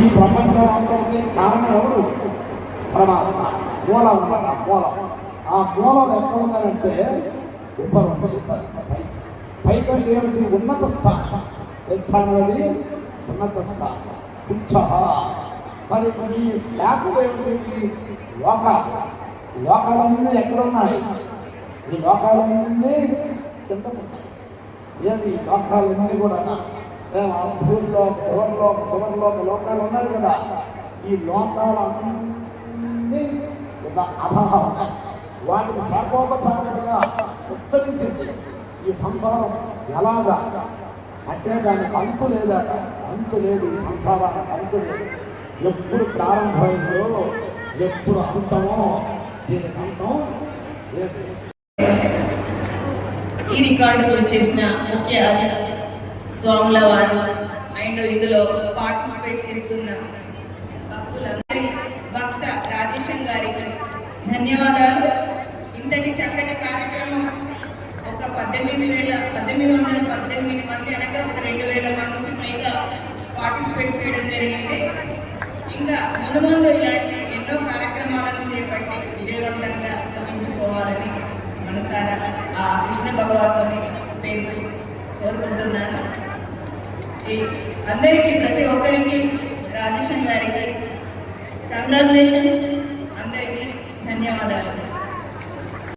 ఈ ప్రపంచానికి కారణం ఎవరు? పరమాత్మ. మూలం అన్నమాట. మూలం. ఆ మూలం ఎక్కడ ఉందనంటే ఉపరి పైకంటే ఏమిటి? ఉన్నత స్థానం. ఏ స్థానం అది? ఉన్నత స్థానం. ఉత్సాహ. మరి ఈ శాఖలు ఏమిటి? లోకాలన్నీ ఎక్కడున్నాయి? ఈ లోకాలన్నీ కింద ఉన్నాయి. ఏమి లోకాలన్నీ కూడా భూమిలో, ఎవరిలో, సువర్లో లోకాలు ఉన్నాయి కదా. ఈ లోకాలన్నీ ఇలా అధహ ఉన్నాయి. వాటికి శాఖోపశాఖగా విస్తరించింది ఈ సంసారం. ఎలాగా అంటే దానికి అంతు లేదట. అంతు లేదు. ఈ సంసారానికి అంతు లేదు. ఎప్పుడు ప్రారంభమైందో ఎప్పుడు అంతమో దీనికి అంతం లేదు. ఈ రికార్డుకు వచ్చేసిన ముఖ్య స్వాముల వారు అండ్ ఇందులో పార్టిసిపేట్ చేస్తున్న భక్తులందరి భక్త రాజేశం గారికి ధన్యవాదాలు. ఇంతటి చక్కటి కార్యక్రమం ఒక 1818 మంది అనగా ఒక 2000 మందికి పైగా పార్టిసిపేట్ చేయడం జరిగింది. ఇంకా మునుముందు ఇలాంటి ఎన్నో కార్యక్రమాలను చేపట్టి విజయవంతంగా గమనించుకోవాలని మనసారా ఆ కృష్ణ భగవానుని పేరు కోరుకుంటున్నాను. అందరికీ, ప్రతి ఒక్కరికి, రాజేశం గారికి కంగ్రాచులేషన్స్. అందరికీ ధన్యవాదాలు.